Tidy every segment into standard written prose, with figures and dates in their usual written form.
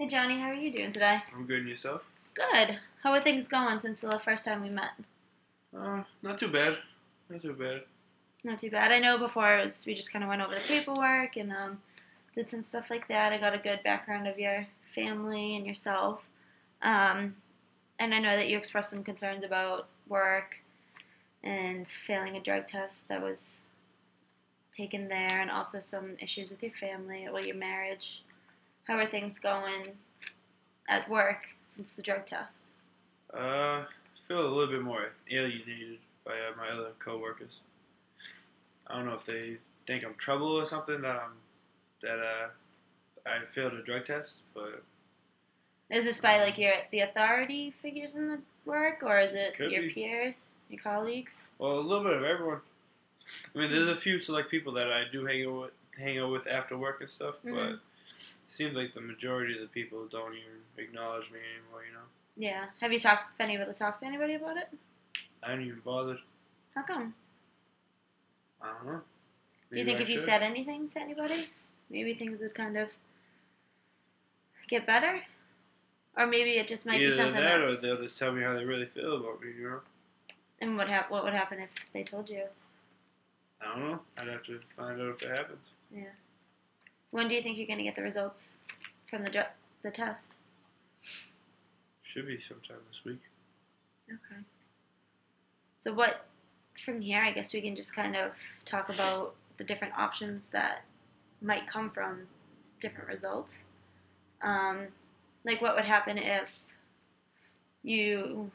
Hey Johnny, how are you doing today? I'm good, and yourself? Good. How are things going since the first time we met? Not too bad. Not too bad. Not too bad. I know before we just kind of went over the paperwork and did some stuff like that. I got a good background of your family and yourself. Um, and I know that you expressed some concerns about work and failing a drug test that was taken there, and also some issues with your family, well, your marriage. How are things going at work since the drug test? I feel a little bit more alienated by my other coworkers. I don't know if they think I'm trouble or something that I failed a drug test, but Is this by like the authority figures in the work, or is it could your be. peers, your colleagues? Well, a little bit of everyone. I mean, there's a few select people that I do hang out with after work and stuff, but it seems like the majority of the people don't even acknowledge me anymore. Yeah. Have you been able to talk to anybody about it? I ain't even bothered. How come? I don't know. Do you Maybe think I if you should. said anything to anybody, maybe things would kind of get better? Or maybe it just might be Either something that, or that's... they'll just tell me how they really feel about me. And what would happen if they told you? I don't know. I'd have to find out if it happens. Yeah. When do you think you're going to get the results from the test? Should be sometime this week. Okay. So what, from here, I guess we can just kind of talk about the different options that might come from different results. Like what would happen if you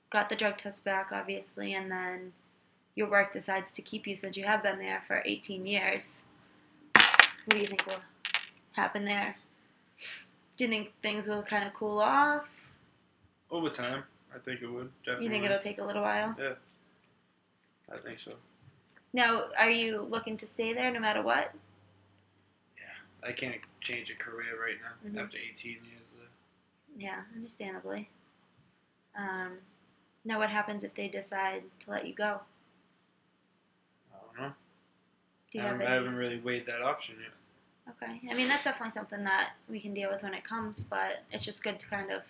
got the drug test back, obviously, and then your work decides to keep you since you have been there for 18 years. What do you think will happen there? Do you think things will kind of cool off? Over time, I think it would. Definitely. You think it'll take a little while? Yeah. I think so. Now, are you looking to stay there no matter what? Yeah. I can't change a career right now after 18 years there. Yeah, understandably. Now, what happens if they decide to let you go? I don't know. Do you I haven't really weighed that option yet. Okay. I mean, that's definitely something that we can deal with when it comes, but it's just good to kind of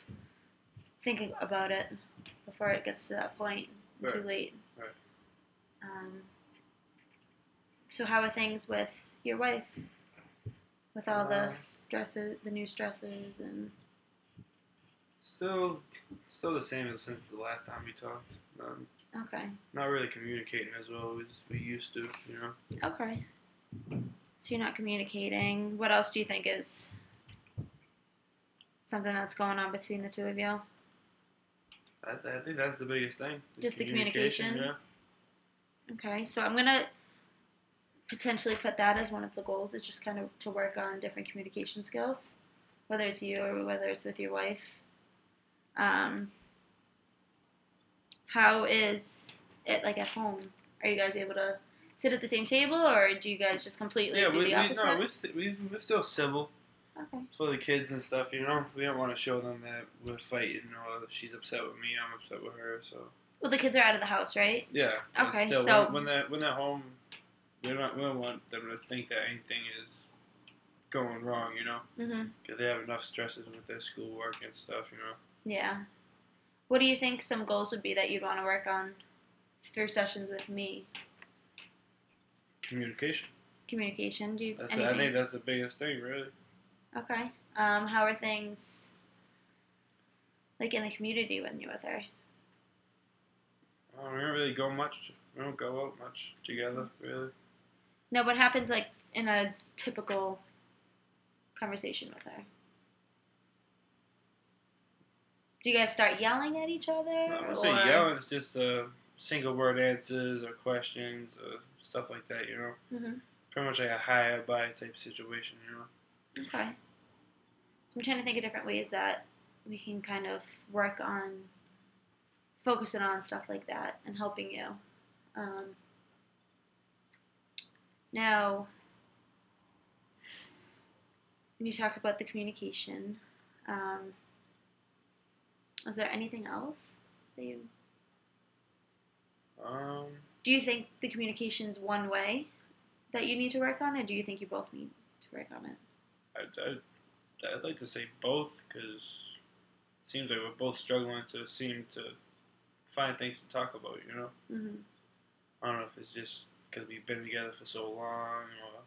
think about it before it gets to that point. Right. Too late. Right. So how are things with your wife? With all the stresses, the new stresses, and... Still the same as since the last time we talked. Okay. Not really communicating as well as we used to, Okay. So you're not communicating. What else do you think is something that's going on between the two of you? I think that's the biggest thing. Just the communication? Yeah. Okay, so I'm going to potentially put that as one of the goals. It's just kind of to work on different communication skills, whether it's you or whether it's with your wife. How is it like at home? Are you guys able to sit at the same table, or do you guys just completely do the opposite? We're still civil. Okay. For the kids and stuff, We don't want to show them that we're fighting or she's upset with me, I'm upset with her. So. Well, the kids are out of the house, right? Yeah. Okay. Still, so when they're home, we don't want them to think that anything is going wrong, Because they have enough stresses with their schoolwork and stuff, Yeah. What do you think some goals would be that you'd want to work on through sessions with me? Communication. Communication. Do you? I think that's the biggest thing, really. Okay. How are things like in the community when you're with her? We don't really go much. We don't go out much together, really. No, what happens like in a typical conversation with her? Do you guys start yelling at each other? I don't say yelling. It's just single word answers or questions or stuff like that, Pretty much like a higher by type situation, Okay. So I'm trying to think of different ways that we can kind of work on focusing on stuff like that and helping you. Now, when you talk about the communication, is there anything else that you... Do you think the communication's one way that you need to work on, or do you think you both need to work on it? I'd like to say both, because it seems like we're both struggling to seem to find things to talk about, you know? Mm-hmm. I don't know if it's just because we've been together for so long, or...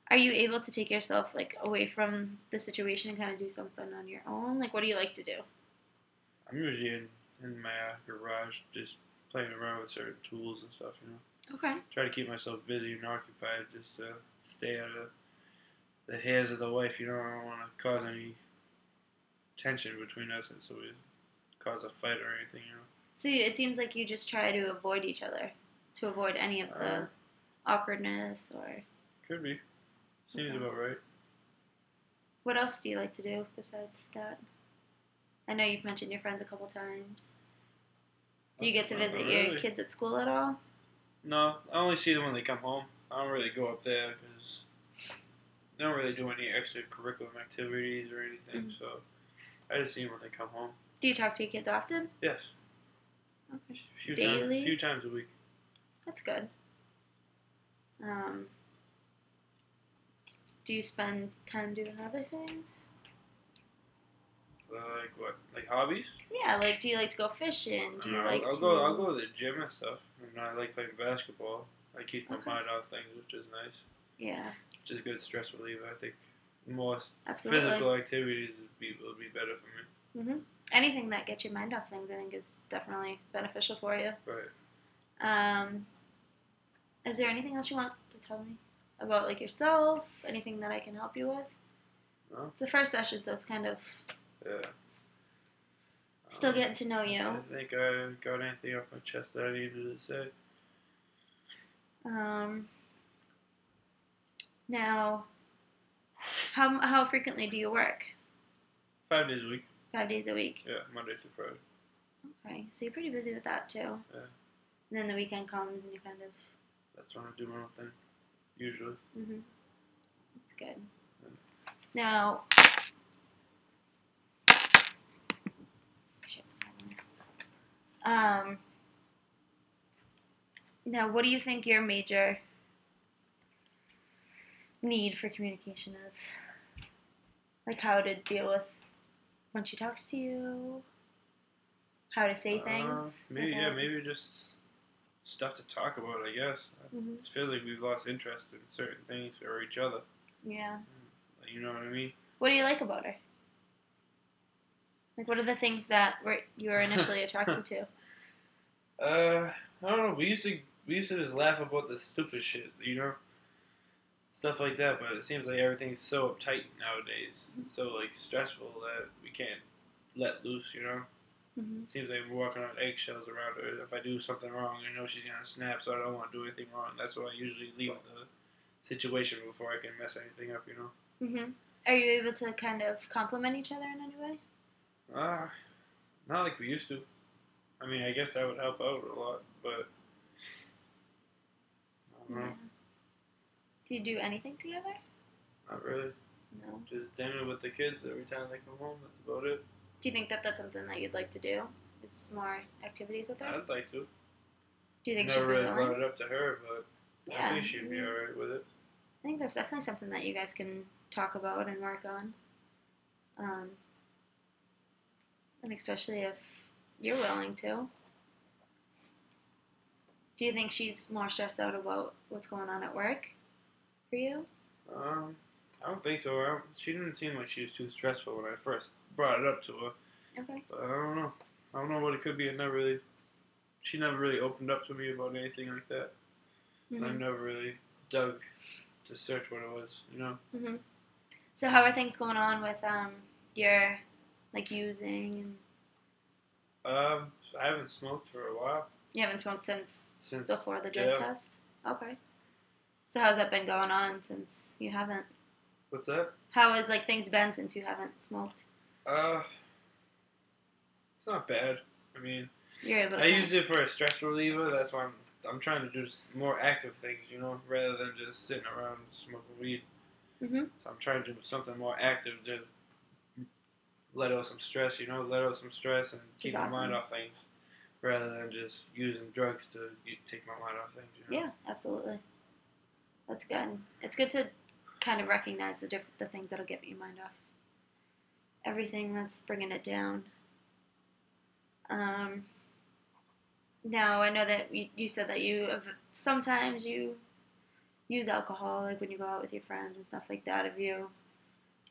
Are you able to take yourself, like, away from the situation and kind of do something on your own? Like, what do you like to do? I'm usually in my garage just playing around with certain tools and stuff, you know? Okay. Try to keep myself busy and occupied just to stay out of the hairs of the wife, you know? I don't want to cause any tension between us, and so we cause a fight or anything, you know? So it seems like you just try to avoid each other, to avoid any of the awkwardness or... Could be. Seems Okay. about right. What else do you like to do besides that? I know you've mentioned your friends a couple times. Do you get to visit your kids at school at all? No, I only see them when they come home. I don't really go up there because they don't really do any extracurricular activities or anything, so I just see them when they come home. Do you talk to your kids often? Yes. Okay. A few times a week. That's good. Do you spend time doing other things? Like what? Like hobbies? Yeah, like do you like to go fishing? Do you like I'll to... go to the gym and stuff, and I like playing basketball. I keep my Okay. mind off things, which is nice. Yeah. Which is a good stress reliever. I think more Absolutely. physical activities will be better for me. Mm-hmm. Anything that gets your mind off things, I think, is definitely beneficial for you. Right. Is there anything else you want to tell me about, like, yourself? Anything that I can help you with? No. It's the first session, so it's kind of Yeah. still getting to know you. I think I got anything off my chest that I needed to say. Now, how frequently do you work? 5 days a week. 5 days a week. Yeah, Monday through Friday. Okay, so you're pretty busy with that too. Yeah. And then the weekend comes and you kind of... That's when I do my own thing, usually. Mm-hmm. That's good. Now, now, what do you think your major need for communication is? Like how to deal with when she talks to you, how to say things. Maybe just stuff to talk about, I guess. Mm-hmm. It feels like we've lost interest in certain things or each other. Yeah. You know what I mean? What do you like about her? Like, what are the things that you were initially attracted to? I don't know. We used to just laugh about the stupid shit, you know, stuff like that. But it seems like everything's so uptight nowadays, and so like stressful that we can't let loose, you know. Mm-hmm. It seems like we're walking on eggshells around her. If I do something wrong, I know she's gonna snap, so I don't want to do anything wrong. That's why I usually leave the situation before I can mess anything up, you know. Mm-hmm. Are you able to kind of compliment each other in any way? Not like we used to. I mean, I guess that would help out a lot, but I don't know. Yeah. Do you do anything together? Not really. No. Just dinner with the kids every time they come home. That's about it. Do you think that that's something that you'd like to do? Is more activities with her? I'd like to. Do you think she'd Never be really willing? brought it up to her, but Yeah. I think she'd be alright with it. I think that's definitely something that you guys can talk about and work on. And especially if you're willing to. Do you think she's more stressed out about what's going on at work for you? I don't think so. She didn't seem like she was too stressful when I first brought it up to her. Okay. But I don't know. I don't know what it could be. She never really opened up to me about anything like that. Mm-hmm. I never really dug to search what it was, you know? Mm-hmm. So how are things going on with your, like, using and... I haven't smoked for a while. You haven't smoked since before the drug test? Okay. So how's that been going on since you haven't? What's that? How has, like, things been since you haven't smoked? It's not bad. I mean, You're able to I use it for a stress reliever. That's why I'm trying to do more active things, you know, rather than just sitting around smoking weed. Mm-hmm. So I'm trying to do something more active to let out some stress, you know, and keep my mind off things, rather than just using drugs to take my mind off things, you know? Yeah, absolutely. That's good. It's good to kind of recognize the things that'll get your mind off everything that's bringing it down. Now I know that you said that sometimes you use alcohol, like when you go out with your friends and stuff like that. Have you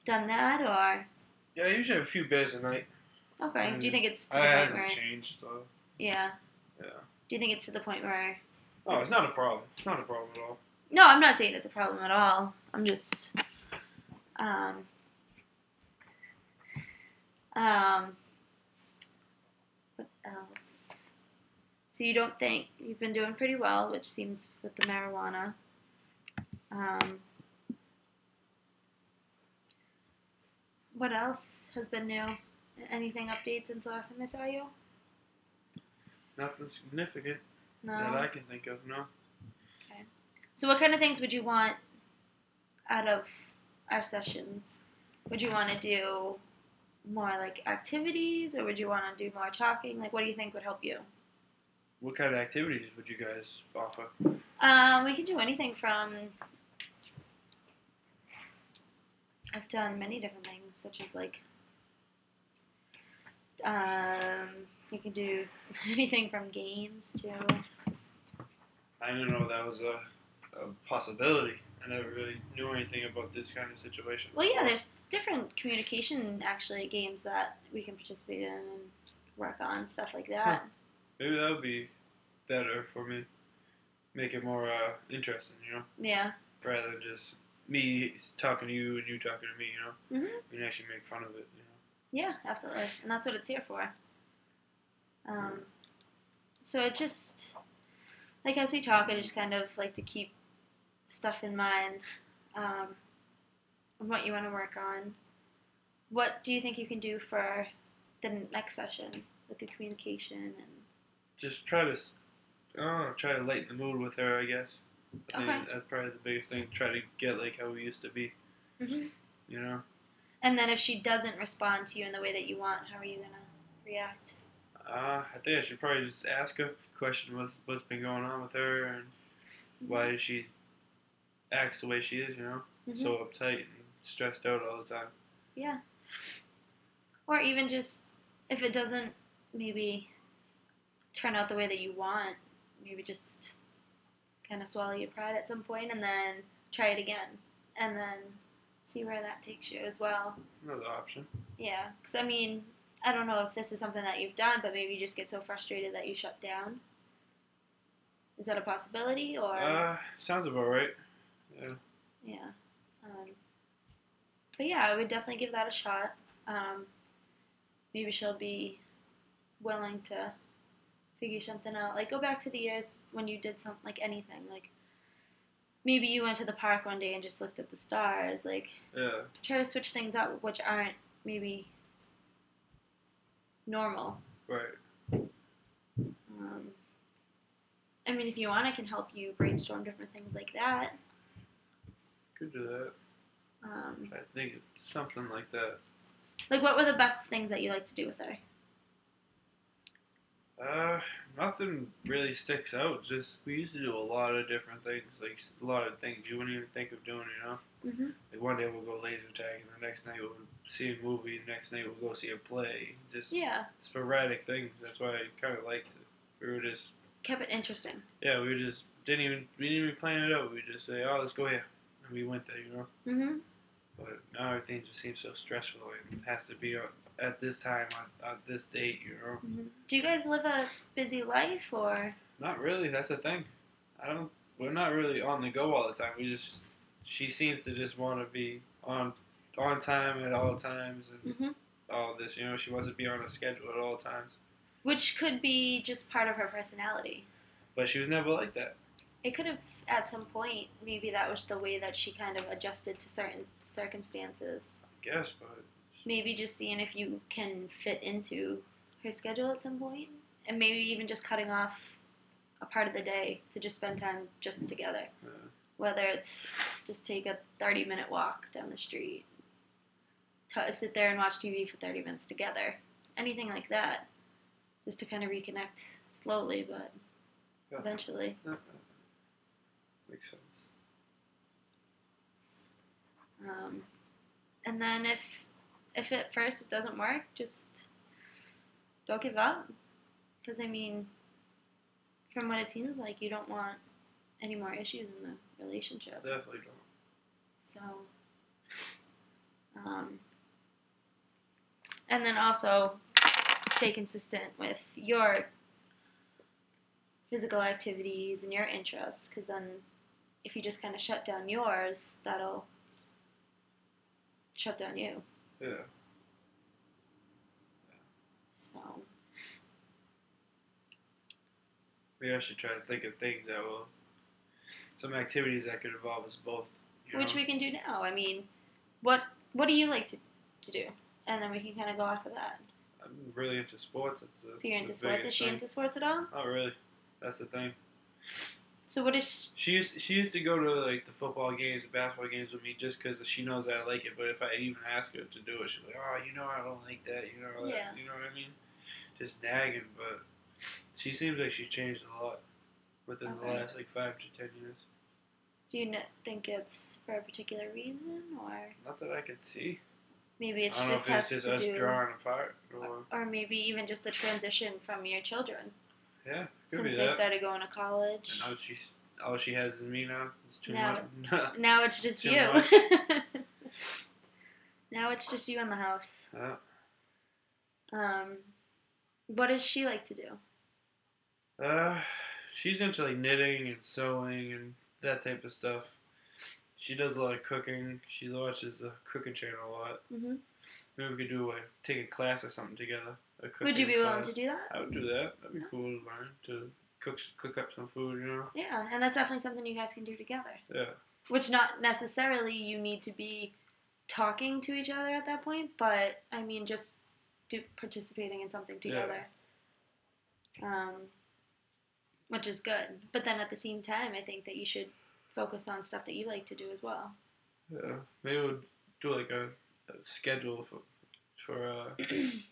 done that, or? Yeah, I usually have a few beers a night. Okay. Do you think it's to the it point hasn't where? changed, though. Yeah. Yeah. Do you think it's to the point where? Oh, it's not a problem. It's not a problem at all. No, I'm not saying it's a problem at all. I'm just, what else? So you don't think you've been doing pretty well, which seems with the marijuana. What else has been new? Anything updates since the last time I saw you? Nothing significant No. that I can think of, no. Okay. So what kind of things would you want out of our sessions? Would you want to do more like activities, or would you want to do more talking? Like, what do you think would help you? What kind of activities would you guys offer? We can do anything from. I've done many different things, such as like. You can do anything from games to. I didn't know that was a possibility. I never really knew anything about this kind of situation. Well, yeah, there's different communication actually games that we can participate in and work on, stuff like that. Huh. Maybe that would be better for me. Make it more interesting, you know? Yeah. Rather than just me talking to you and you talking to me, you know? Mhm. We can actually make fun of it, you know? Yeah, absolutely. And that's what it's here for. So it just, like as we talk, I just kind of like to keep stuff in mind and what you want to work on. What do you think you can do for the next session with the communication and? Just try to lighten the mood with her, I guess. I think Okay. that's probably the biggest thing. Try to get like how we used to be. Mhm. You know. And then if she doesn't respond to you in the way that you want, how are you gonna react? I think I should probably just ask her a question. What's been going on with her and why she acts the way she is? You know, so uptight and stressed out all the time. Yeah. Or even just if it doesn't maybe turn out the way that you want, maybe just kind of swallow your pride at some point and then try it again and then see where that takes you as well. Another option. Yeah, because I mean, I don't know if this is something that you've done, but maybe you just get so frustrated that you shut down. Is that a possibility, or? Sounds about right. Yeah. Yeah. But yeah, I would definitely give that a shot. Maybe she'll be willing to figure something out. Like, go back to the years when you did something, like anything. Like, maybe you went to the park one day and just looked at the stars. Like, Yeah. try to switch things up, which aren't maybe normal. Right. I mean, if you want, I can help you brainstorm different things like that. Could do that. I think it's something like that. Like, what were the best things that you like to do with her? Nothing really sticks out. Just we used to do a lot of different things, like a lot of things you wouldn't even think of doing, you know. Mhm. Like one day we'll go laser tag, and the next night we'll see a movie, the next night we'll go see a play. Just sporadic things. That's why I kind of liked it. We were just kept it interesting. Yeah, we didn't even plan it out. We just say, oh, let's go here, and we went there, you know. Mhm. But now everything just seems so stressful. It has to be at this time, on this date, you know. Mm-hmm. Do you guys live a busy life, or? Not really. That's the thing. We're not really on the go all the time. She seems to just want to be on time at all times and all this. You know, she wants to be on a schedule at all times. Which could be just part of her personality. But she was never like that. It could have, at some point, maybe that was the way that she kind of adjusted to certain circumstances. I guess, but maybe just seeing if you can fit into her schedule at some point, and maybe even just cutting off a part of the day to just spend time just together. Yeah. Whether it's just take a 30-minute walk down the street, sit there and watch TV for 30 minutes together, anything like that, just to kind of reconnect slowly, but eventually. Makes sense. And then if at first it doesn't work, just don't give up. Because, I mean, from what it seems like, you don't want any more issues in the relationship. Definitely don't. So, and then also stay consistent with your physical activities and your interests, because then if you just kind of shut down yours, that'll shut down you. Yeah. So maybe I should try to think of things that will, some activities that could involve us both. Which we can do now. I mean, what do you like to do? And then we can kind of go off of that. I'm really into sports. So you're into sports. Is she into sports at all? Not really. That's the thing. So what is she used to go to like the football games, the basketball games with me just because she knows that I like it. But if I even ask her to do it, she's like, "Oh, I don't like that. You know that. You know what I mean?" Just nagging. But she seems like she changed a lot within the last like 5 to 10 years. Do you think it's for a particular reason, or not that I could see? Maybe it's I don't just know if it's has just to us do, drawing apart, or maybe even just the transition from your children. Yeah, since they started going to college. And now all she has is me now. It's too much. Now it's just you. Now it's just you in the house. Yeah. What does she like to do? She's into like knitting and sewing and that type of stuff. She does a lot of cooking. She watches the cooking channel a lot. Mm-hmm. Maybe we could do take a class or something together. Would you be willing to do that? I would do that. That'd be cool to learn to cook up some food, Yeah, and that's definitely something you guys can do together. Yeah. Which not necessarily you need to be talking to each other at that point, but I mean just participating in something together. Yeah. Which is good. But then at the same time, I think that you should focus on stuff that you like to do as well. Yeah. Maybe we'll do like a schedule for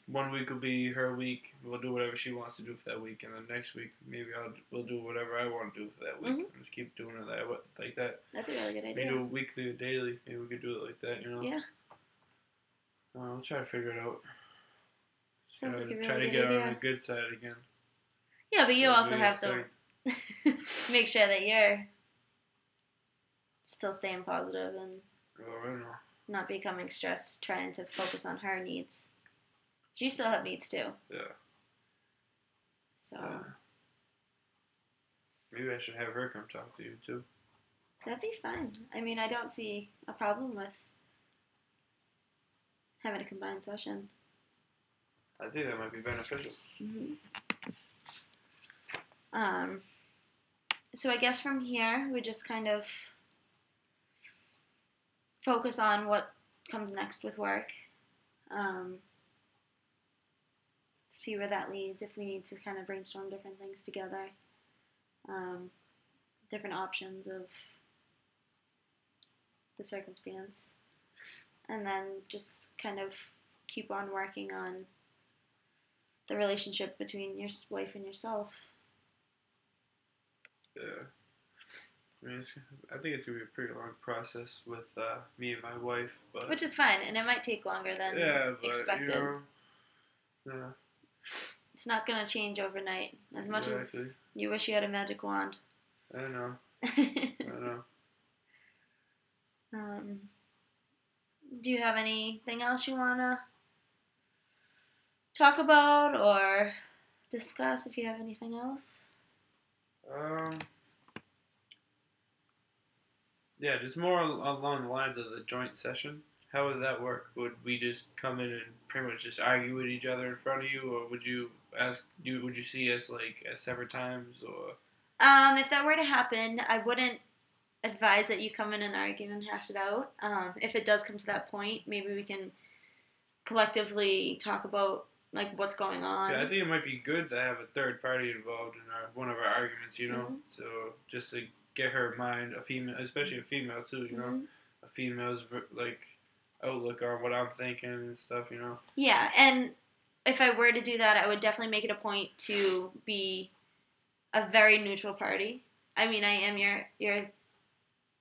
1 week will be her week. We'll do whatever she wants to do for that week, and then next week maybe we'll do whatever I want to do for that week. Mm-hmm. And just keep doing it like that. That's a really good idea. Maybe do it weekly or daily. Maybe we could do it like that. Yeah. We'll try to figure it out. Sounds like a really try to good get idea. on the good side again. Yeah, but you also have to make sure that you're still staying positive and not becoming stressed trying to focus on her needs. You still have needs too. Yeah. So. Maybe I should have her come talk to you too. That'd be fine. I mean, I don't see a problem with having a combined session. I think that might be beneficial. Mm-hmm. So I guess from here, we just kind of focus on what comes next with work. See where that leads, if we need to kind of brainstorm different things together. Different options of the circumstance. And then just kind of keep on working on the relationship between your wife and yourself. Yeah. I think it's going to be a pretty long process with me and my wife. But which is fine, and it might take longer than expected. Yeah. It's not going to change overnight, as much as you wish you had a magic wand. I know. I know. Do you have anything else you want to talk about or discuss, if you have anything else? Yeah, just more along the lines of the joint session. How would that work? Would we just come in and pretty much just argue with each other in front of you, or would you see us like at separate times, or? If that were to happen, I wouldn't advise that you come in and argue and hash it out. If it does come to that point, maybe we can collectively talk about like what's going on. Yeah, I think it might be good to have a third party involved in one of our arguments. Mm-hmm. So just to get her mind, a female, especially a female too. Mm-hmm. A female's like outlook on what I'm thinking and stuff. Yeah, and if I were to do that, I would definitely make it a point to be a very neutral party. I mean, I am your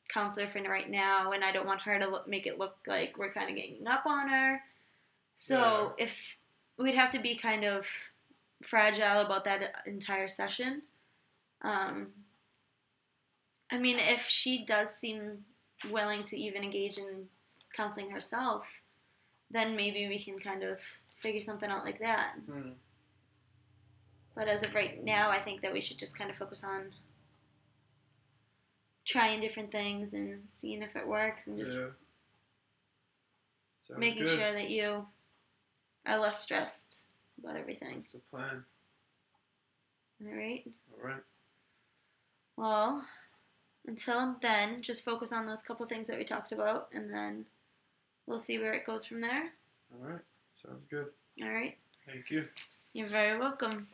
counselor for right now, and I don't want her to make it look like we're kind of ganging up on her. So if we'd have to be kind of fragile about that entire session. I mean, if she does seem willing to even engage in counseling herself, then maybe we can kind of figure something out like that. Mm. But as of right now, I think that we should just kind of focus on trying different things and seeing if it works, and just making sure that you are less stressed about everything. That's the plan. All right? All right. Well, until then, just focus on those couple things that we talked about, and then we'll see where it goes from there. All right. Sounds good. All right. Thank you. You're very welcome.